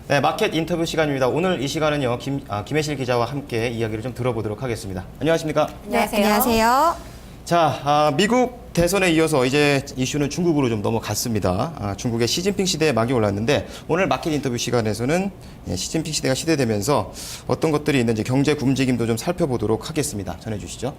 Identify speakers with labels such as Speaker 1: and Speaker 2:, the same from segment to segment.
Speaker 1: 네, 마켓 인터뷰 시간입니다. 오늘 이 시간은요, 김혜실 기자와 함께 이야기를 좀 들어보도록 하겠습니다. 안녕하십니까?
Speaker 2: 네, 안녕하세요.
Speaker 1: 자, 미국 대선에 이어서 이제 이슈는 중국으로 좀 넘어갔습니다. 중국의 시진핑 시대에 막이 올랐는데 오늘 마켓 인터뷰 시간에서는 시진핑 시대가 시대되면서 어떤 것들이 있는지 경제 움직임도 좀 살펴보도록 하겠습니다. 전해주시죠.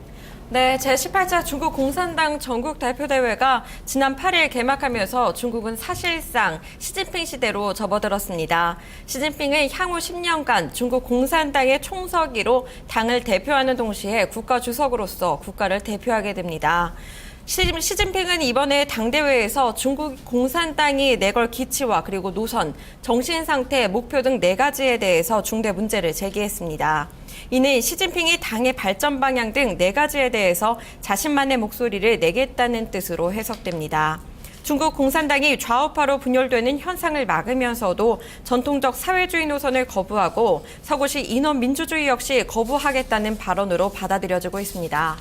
Speaker 2: 네, 제18차 중국 공산당 전국 대표대회가 지난 8일 개막하면서 중국은 사실상 시진핑 시대로 접어들었습니다. 시진핑은 향후 10년간 중국 공산당의 총서기로 당을 대표하는 동시에 국가 주석으로서 국가를 대표하게 됩니다. 시진핑은 이번에 당대회에서 중국 공산당이 내걸 기치와 그리고 노선, 정신 상태, 목표 등 4가지에 대해서 중대 문제를 제기했습니다. 이는 시진핑이 당의 발전 방향 등 4가지에 대해서 자신만의 목소리를 내겠다는 뜻으로 해석됩니다. 중국 공산당이 좌우파로 분열되는 현상을 막으면서도 전통적 사회주의 노선을 거부하고 서구시 인원 민주주의 역시 거부하겠다는 발언으로 받아들여지고 있습니다.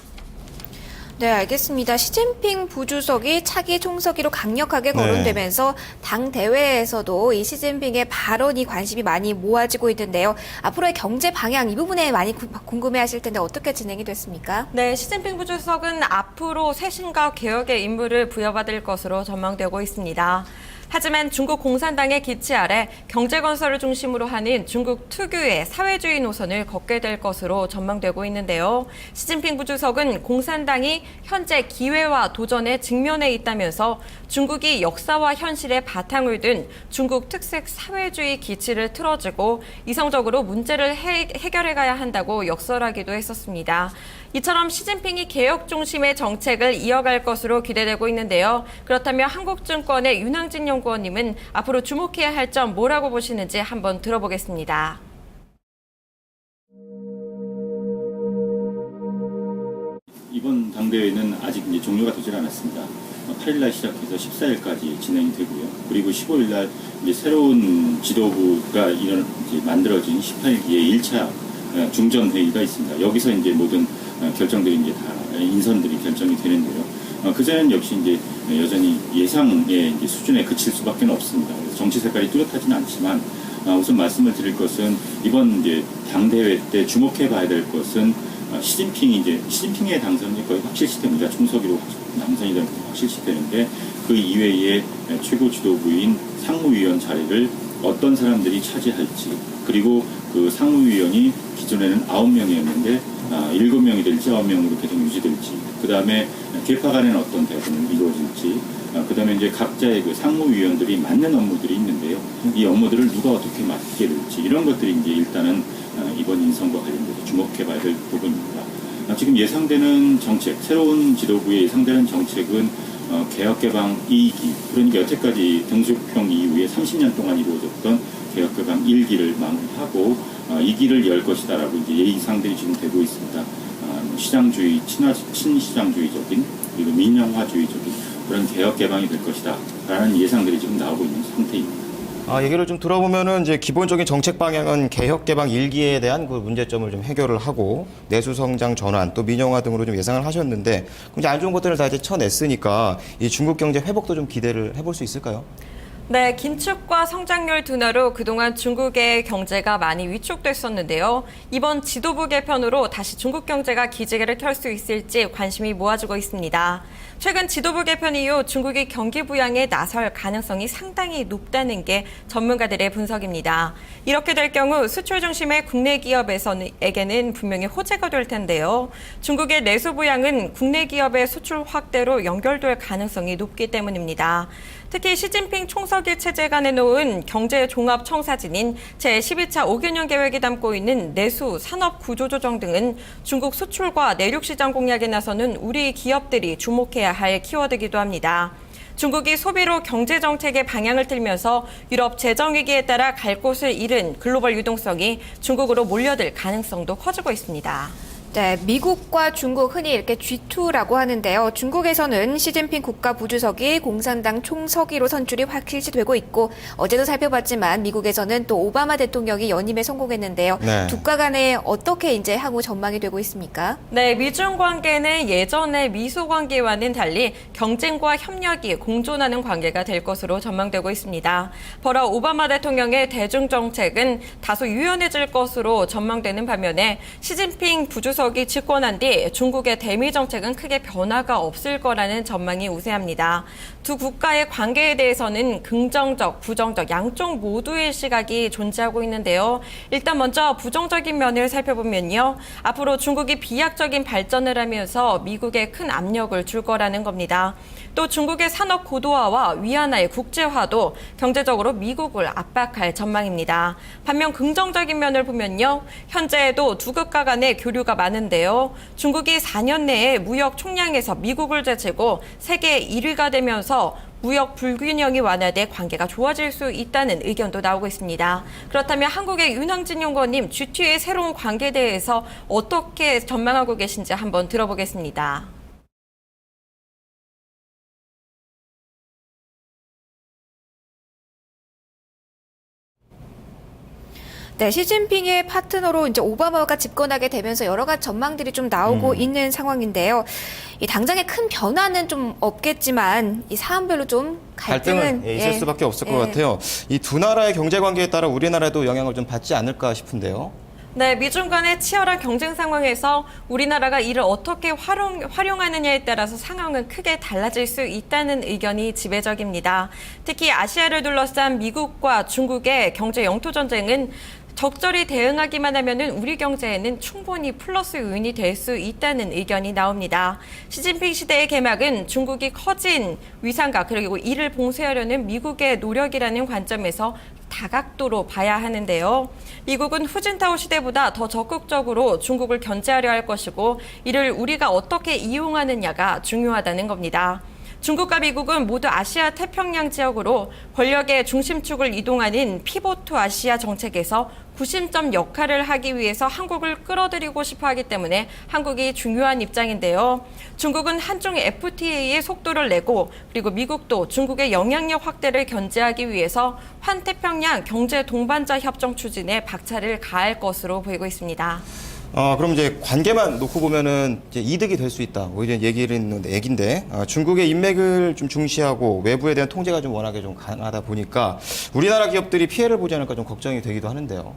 Speaker 3: 네, 알겠습니다. 시진핑 부주석이 차기 총서기로 강력하게 거론되면서 당 대회에서도 이 시진핑의 발언이 관심이 많이 모아지고 있는데요. 앞으로의 경제 방향 이 부분에 많이 궁금해하실 텐데 어떻게 진행이 됐습니까?
Speaker 2: 네, 시진핑 부주석은 앞으로 쇄신과 개혁의 임무를 부여받을 것으로 전망되고 있습니다. 하지만 중국 공산당의 기치 아래 경제 건설을 중심으로 하는 중국 특유의 사회주의 노선을 걷게 될 것으로 전망되고 있는데요. 시진핑 부주석은 공산당이 현재 기회와 도전에 직면해 있다면서 중국이 역사와 현실에 바탕을 둔 중국 특색 사회주의 기치를 틀어주고 이성적으로 문제를 해결해 가야 한다고 역설하기도 했었습니다. 이처럼 시진핑이 개혁 중심의 정책을 이어갈 것으로 기대되고 있는데요. 그렇다면 한국증권의 윤항진 연구원님은 앞으로 주목해야 할 점 뭐라고 보시는지 한번 들어보겠습니다.
Speaker 4: 이번 당대회는 아직 이제 종료가 되질 않았습니다. 8일날 시작해서 14일까지 진행이 되고요. 그리고 15일날 이제 새로운 지도부가 이제 만들어진 18기의 1차 중점 회의가 있습니다. 여기서 이제 모든 결정들이 이제 다 인선들이 결정이 되는데요. 그전에는 역시 이제 여전히 예상의 이제 수준에 그칠 수밖에 없습니다. 그래서 정치 색깔이 뚜렷하지는 않지만 우선 말씀을 드릴 것은 이번 이제 당대회 때 주목해 봐야 될 것은 시진핑의 당선이 거의 확실시됩니다. 총서기로 당선이 되는 확실시되는데 그 이외에 최고 지도부인 상무위원 자리를 어떤 사람들이 차지할지, 그리고 그 상무위원이 기존에는 9명이었는데 7명이 될지 9명으로 계속 유지될지, 그 다음에 계파 간에는 어떤 대응이 이루어질지, 그 다음에 이제 각자의 그 상무위원들이 맡는 업무들이 있는데요. 이 업무들을 누가 어떻게 맡게 될지, 이런 것들이 이제 일단은 이번 인선과 관련돼서 주목해 봐야 될 부분입니다. 지금 예상되는 정책, 새로운 지도부의 예상되는 정책은 개혁개방 2기, 그러니까 여태까지 등수평 이후에 30년 동안 이루어졌던 개혁개방 1기를 마무리하고 2기를 열 것이다라고 이제 예상들이 지금 되고 있습니다. 시장주의, 친시장주의적인 그리고 민영화주의적인 그런 개혁개방이 될 것이다라는 예상들이 지금 나오고 있는 상태입니다.
Speaker 1: 얘기를 좀 들어보면은 이제 기본적인 정책 방향은 개혁 개방 1기에 대한 그 문제점을 좀 해결을 하고 내수 성장 전환 또 민영화 등으로 좀 예상을 하셨는데 이제 안 좋은 것들을 다 이제 쳐냈으니까 이 중국 경제 회복도 좀 기대를 해볼 수 있을까요?
Speaker 2: 네, 긴축과 성장률 둔화로 그동안 중국의 경제가 많이 위축됐었는데요. 이번 지도부 개편으로 다시 중국 경제가 기지개를 켤 수 있을지 관심이 모아지고 있습니다. 최근 지도부 개편 이후 중국이 경기 부양에 나설 가능성이 상당히 높다는 게 전문가들의 분석입니다. 이렇게 될 경우 수출 중심의 국내 기업에게는 분명히 호재가 될 텐데요. 중국의 내수 부양은 국내 기업의 수출 확대로 연결될 가능성이 높기 때문입니다. 특히 시진핑 총서기 체제가 내놓은 경제 종합 청사진인 제12차 5개년 계획이 담고 있는 내수 산업 구조 조정 등은 중국 수출과 내륙 시장 공략에 나서는 우리 기업들이 주목해야 할 키워드이기도 합니다. 중국이 소비로 경제 정책의 방향을 틀면서 유럽 재정 위기에 따라 갈 곳을 잃은 글로벌 유동성이 중국으로 몰려들 가능성도 커지고 있습니다.
Speaker 3: 네, 미국과 중국 흔히 이렇게 G2라고 하는데요. 중국에서는 시진핑 국가부주석이 공산당 총서기로 선출이 확실시되고 있고 어제도 살펴봤지만 미국에서는 또 오바마 대통령이 연임에 성공했는데요.
Speaker 1: 네.
Speaker 3: 두가 간에 어떻게 이제 향후 전망이 되고 있습니까?
Speaker 2: 네, 미중 관계는 예전의 미소 관계와는 달리 경쟁과 협력이 공존하는 관계가 될 것으로 전망되고 있습니다. 버락 오바마 대통령의 대중 정책은 다소 유연해질 것으로 전망되는 반면에 시진핑 부주석이 집권한 뒤 중국의 대미 정책은 크게 변화가 없을 거라는 전망이 우세합니다. 두 국가의 관계에 대해서는 긍정적, 부정적 양쪽 모두의 시각이 존재하고 있는데요. 일단 먼저 부정적인 면을 살펴보면요. 앞으로 중국이 비약적인 발전을 하면서 미국에 큰 압력을 줄 거라는 겁니다. 또 중국의 산업 고도화와 위안화의 국제화도 경제적으로 미국을 압박할 전망입니다. 반면 긍정적인 면을 보면요. 현재에도 두 국가 간의 교류가 많은데요. 중국이 4년 내에 무역 총량에서 미국을 제치고 세계 1위가 되면서 무역 불균형이 완화돼 관계가 좋아질 수 있다는 의견도 나오고 있습니다. 그렇다면 한국의 윤항진 연구원님, G2의 새로운 관계에 대해서 어떻게 전망하고 계신지 한번 들어보겠습니다.
Speaker 3: 네, 시진핑의 파트너로 이제 오바마가 집권하게 되면서 여러 가지 전망들이 좀 나오고 있는 상황인데요. 이 당장의 큰 변화는 좀 없겠지만 이 사안별로 좀 갈등은
Speaker 1: 있을 수밖에 없을 것 같아요. 이 두 나라의 경제 관계에 따라 우리나라도 영향을 좀 받지 않을까 싶은데요.
Speaker 2: 네, 미중 간의 치열한 경쟁 상황에서 우리나라가 이를 어떻게 활용하느냐에 따라서 상황은 크게 달라질 수 있다는 의견이 지배적입니다. 특히 아시아를 둘러싼 미국과 중국의 경제 영토 전쟁은 적절히 대응하기만 하면은 우리 경제에는 충분히 플러스 요인이 될 수 있다는 의견이 나옵니다. 시진핑 시대의 개막은 중국이 커진 위상과 그리고 이를 봉쇄하려는 미국의 노력이라는 관점에서 다각도로 봐야 하는데요. 미국은 후진타오 시대보다 더 적극적으로 중국을 견제하려 할 것이고 이를 우리가 어떻게 이용하느냐가 중요하다는 겁니다. 중국과 미국은 모두 아시아 태평양 지역으로 권력의 중심축을 이동하는 피봇 투 아시아 정책에서 구심점 역할을 하기 위해서 한국을 끌어들이고 싶어 하기 때문에 한국이 중요한 입장인데요. 중국은 한중 FTA의 속도를 내고 그리고 미국도 중국의 영향력 확대를 견제하기 위해서 환태평양 경제 동반자 협정 추진에 박차를 가할 것으로 보이고 있습니다.
Speaker 1: 그럼 이제 관계만 놓고 보면은 이제 이득이 될 수 있다. 오히려 얘기를 했는데 얘긴데 중국의 인맥을 좀 중시하고 외부에 대한 통제가 좀 워낙에 좀 강하다 보니까 우리나라 기업들이 피해를 보지 않을까 좀 걱정이 되기도 하는데요.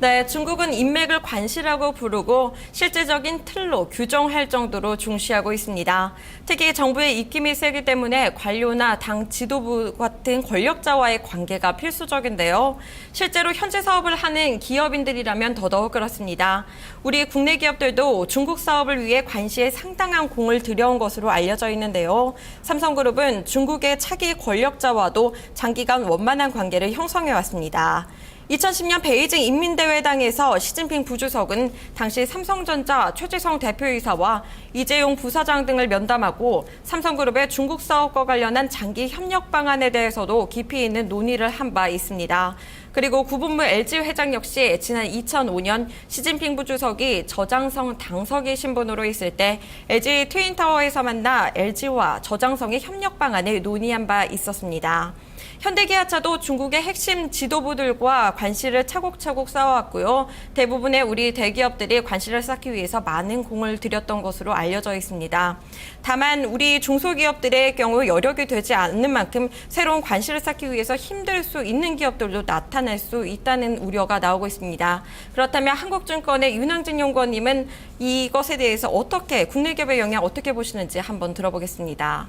Speaker 2: 네, 중국은 인맥을 관시라고 부르고 실제적인 틀로 규정할 정도로 중시하고 있습니다. 특히 정부의 입김이 세기 때문에 관료나 당 지도부 같은 권력자와의 관계가 필수적인데요. 실제로 현재 사업을 하는 기업인들이라면 더더욱 그렇습니다. 우리 국내 기업들도 중국 사업을 위해 관시에 상당한 공을 들여온 것으로 알려져 있는데요. 삼성그룹은 중국의 차기 권력자와도 장기간 원만한 관계를 형성해 왔습니다. 2010년 베이징 인민대회당에서 시진핑 부주석은 당시 삼성전자 최재성 대표이사와 이재용 부사장 등을 면담하고 삼성그룹의 중국 사업과 관련한 장기 협력 방안에 대해서도 깊이 있는 논의를 한 바 있습니다. 그리고 구본무 LG 회장 역시 지난 2005년 시진핑 부주석이 저장성 당석이 신분으로 있을 때 LG 트윈타워에서 만나 LG와 저장성의 협력 방안을 논의한 바 있었습니다. 현대기아차도 중국의 핵심 지도부들과 관시를 차곡차곡 쌓아왔고요. 대부분의 우리 대기업들이 관시를 쌓기 위해서 많은 공을 들였던 것으로 알려져 있습니다. 다만 우리 중소기업들의 경우 여력이 되지 않는 만큼 새로운 관시를 쌓기 위해서 힘들 수 있는 기업들도 나타날 수 있다는 우려가 나오고 있습니다. 그렇다면 한국증권의 윤항진 연구원님은 이것에 대해서 어떻게 국내 기업의 영향 어떻게 보시는지 한번 들어보겠습니다.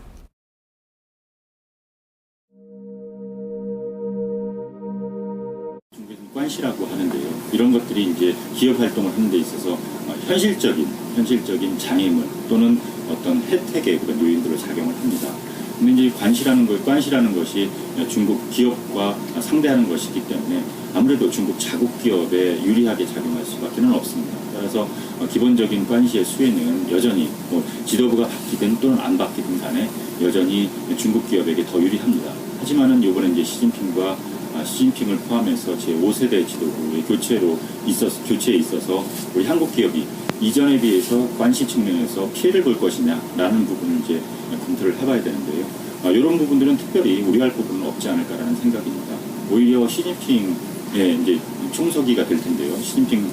Speaker 4: 관시라고 하는데요. 이런 것들이 이제 기업 활동을 하는 데 있어서 현실적인 장애물 또는 어떤 혜택의 그런 요인들을 작용을 합니다. 근데 이제 관시라는 것이 중국 기업과 상대하는 것이기 때문에 아무래도 중국 자국 기업에 유리하게 작용할 수밖에 없습니다. 따라서 기본적인 관시의 수혜는 여전히 지도부가 바뀌든 또는 안 바뀌든 간에 여전히 중국 기업에게 더 유리합니다. 하지만은 이번에 이제 시진핑을 포함해서 제5세대 지도부의 교체에 있어서 우리 한국 기업이 이전에 비해서 관시 측면에서 피해를 볼 것이냐라는 부분을 이제 검토를 해봐야 되는데요. 이런 부분들은 특별히 우려할 부분은 없지 않을까라는 생각입니다. 오히려 시진핑의 이제 총서기가 될 텐데요. 시진핑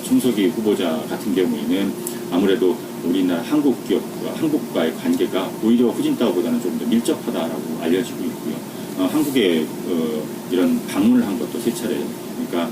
Speaker 4: 총서기 후보자 같은 경우에는 아무래도 우리나라 한국 기업과 한국과의 관계가 오히려 후진타오보다는 좀 더 밀접하다라고 알려지고 있고요. 한국에 이런 방문을 한 것도 세 차례, 그러니까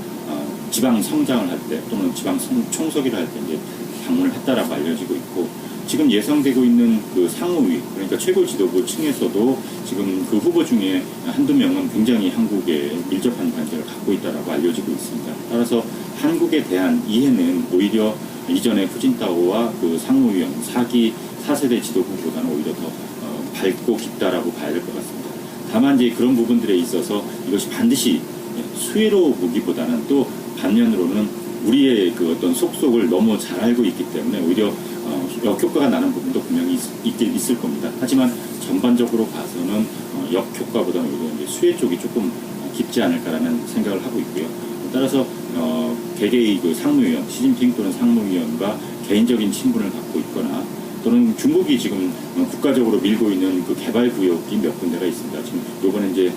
Speaker 4: 지방 성장을 할 때 또는 지방 총서기를 할 때 이제 방문을 했다라고 알려지고 있고, 지금 예상되고 있는 그 상무위, 그러니까 최고 지도부 층에서도 지금 그 후보 중에 한두 명은 굉장히 한국에 밀접한 관계를 갖고 있다라고 알려지고 있습니다. 따라서 한국에 대한 이해는 오히려 이전에 후진타오와 그 상무위원 4세대 지도부보다는 오히려 더 밝고 깊다라고 봐야 될 것 같습니다. 다만 이제 그런 부분들에 있어서 이것이 반드시 수혜로 보기보다는 또 반면으로는 우리의 그 어떤 속속을 너무 잘 알고 있기 때문에 오히려 역효과가 나는 부분도 분명히 있을 겁니다. 하지만 전반적으로 봐서는 역효과보다는 오히려 이제 수혜 쪽이 조금 깊지 않을까라는 생각을 하고 있고요. 따라서 개개의 그 상무위원, 시진핑 또는 상무위원과 개인적인 친분을 갖고 있거나 또는 중국이 지금 국가적으로 밀고 있는 그 개발 구역이 몇 군데가 있습니다. 지금 요번에 이제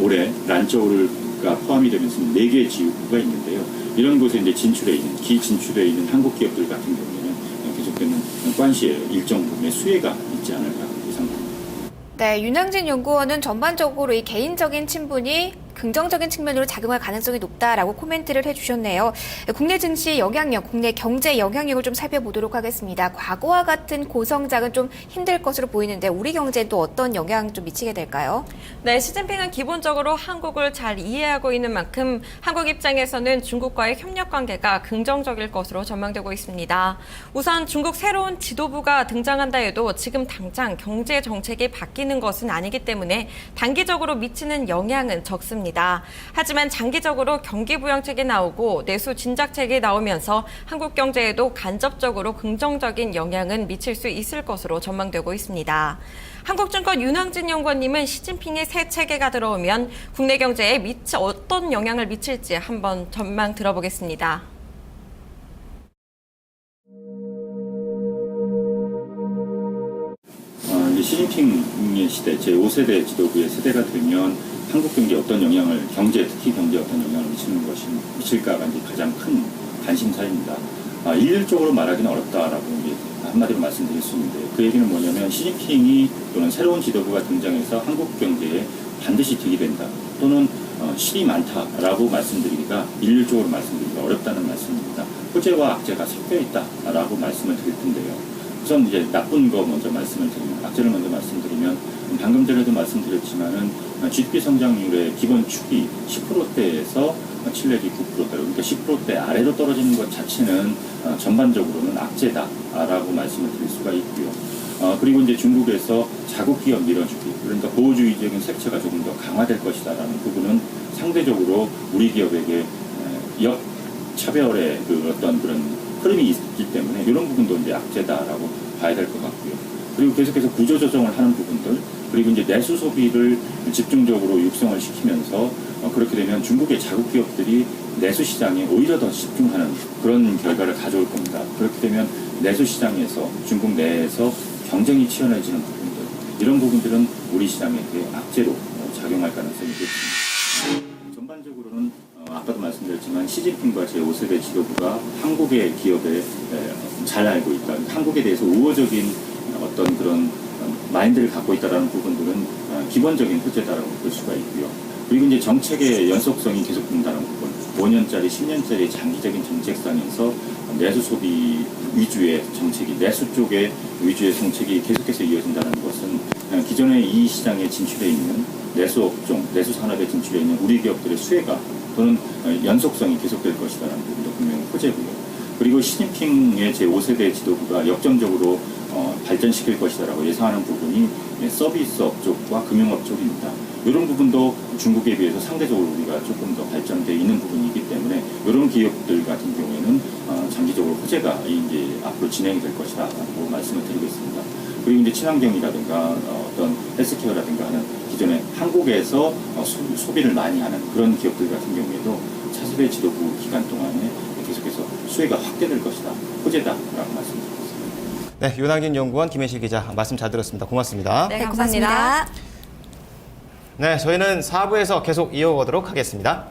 Speaker 4: 올해 란저우가 포함이 되면서 4개의 지역구가 있는데요. 이런 곳에 이제 진출해 있는 한국 기업들 같은 경우에는 계속되는 관시에 일정 부분의 수혜가 있지 않을까 예상합니다.
Speaker 3: 네, 윤항진 연구원은 전반적으로 이 개인적인 친분이 긍정적인 측면으로 작용할 가능성이 높다라고 코멘트를 해주셨네요. 국내 증시 영향력, 국내 경제 영향력을 좀 살펴보도록 하겠습니다. 과거와 같은 고성장은 좀 힘들 것으로 보이는데 우리 경제에 또 어떤 영향 좀 미치게 될까요?
Speaker 2: 네, 시진핑은 기본적으로 한국을 잘 이해하고 있는 만큼 한국 입장에서는 중국과의 협력 관계가 긍정적일 것으로 전망되고 있습니다. 우선 중국 새로운 지도부가 등장한다 해도 지금 당장 경제 정책이 바뀌는 것은 아니기 때문에 단기적으로 미치는 영향은 적습니다. 하지만 장기적으로 경기부양책이 나오고 내수 진작책이 나오면서 한국 경제에도 간접적으로 긍정적인 영향은 미칠 수 있을 것으로 전망되고 있습니다. 한국증권 윤항진 연구원님은 시진핑의 새 체계가 들어오면 국내 경제에 어떤 영향을 미칠지 한번 전망 들어보겠습니다.
Speaker 4: 이제 시진핑의 시대, 제5세대 지도부의 세대가 되면 한국 경제에 어떤 영향을, 특히 경제에 어떤 영향을 미칠까가 이제 가장 큰 관심사입니다. 일률적으로 말하기는 어렵다라고 이제 한마디로 말씀드릴 수 있는데, 그 얘기는 뭐냐면 시진핑이 또는 새로운 지도부가 등장해서 한국 경제에 반드시 득이 된다 또는 실이 많다라고 말씀드리기가 일률적으로 말씀드리기가 어렵다는 말씀입니다. 호재와 악재가 섞여 있다라고 말씀을 드릴 텐데요. 우선 이제 나쁜 거 먼저 말씀을 드리면, 악재를 먼저 말씀드리면, 방금 전에도 말씀드렸지만은 GDP 성장률의 기본 축이 10%대에서 7 내지 9%대, 그러니까 10%대 아래로 떨어지는 것 자체는 전반적으로는 악재다라고 말씀을 드릴 수가 있고요. 그리고 이제 중국에서 자국 기업 밀어주기, 그러니까 보호주의적인 색채가 조금 더 강화될 것이다라는 부분은 상대적으로 우리 기업에게 역차별의 그 어떤 그런 흐름이 있기 때문에 이런 부분도 이제 악재다라고 봐야 될 것 같고요. 그리고 계속해서 구조조정을 하는 부분들, 그리고 이제 내수 소비를 집중적으로 육성을 시키면서 그렇게 되면 중국의 자국 기업들이 내수 시장에 오히려 더 집중하는 그런 결과를 가져올 겁니다. 그렇게 되면 내수 시장에서 중국 내에서 경쟁이 치열해지는 부분들, 이런 부분들은 우리 시장에 악재로 작용할 가능성이 높습니다. 전반적으로는 아까도 말씀드렸지만 시진핑과 제5세대 지도부가 한국의 기업에 잘 알고 있다, 한국에 대해서 우호적인 어떤 그런 마인드를 갖고 있다는 부분들은 기본적인 호재다라고 볼 수가 있고요. 그리고 이제 정책의 연속성이 계속된다는 부분, 5년짜리, 10년짜리 장기적인 정책상에서 내수 소비 위주의 정책이, 내수 쪽의 위주의 정책이 계속해서 이어진다는 것은 기존의 이 시장에 진출해 있는 내수 업종, 내수 산업에 진출해 있는 우리 기업들의 수혜가 또는 연속성이 계속될 것이라는 부분도 분명히 호재고요. 그리고 시진핑의 제5세대 지도부가 역점적으로 발전시킬 것이다라고 예상하는 부분이 서비스업 쪽과 금융업 쪽입니다. 이런 부분도 중국에 비해서 상대적으로 우리가 조금 더 발전되어 있는 부분이기 때문에 이런 기업들 같은 경우에는 장기적으로 호재가 이제 앞으로 진행이 될 것이다라고 말씀을 드리고 있습니다. 그리고 이제 친환경이라든가 어떤 헬스케어라든가 하는 기존에 한국에서 소비를 많이 하는 그런 기업들 같은 경우에도 차세대 지도부 기간 동안에 계속해서 수혜가 확대될 것이다. 호재다라고 말씀드리겠습니다.
Speaker 1: 네, 윤학진 연구원 김혜실 기자 말씀 잘 들었습니다. 고맙습니다.
Speaker 2: 네,
Speaker 3: 네,
Speaker 2: 감사합니다.
Speaker 3: 고맙습니다.
Speaker 1: 네, 저희는 4부에서 계속 이어가도록 하겠습니다.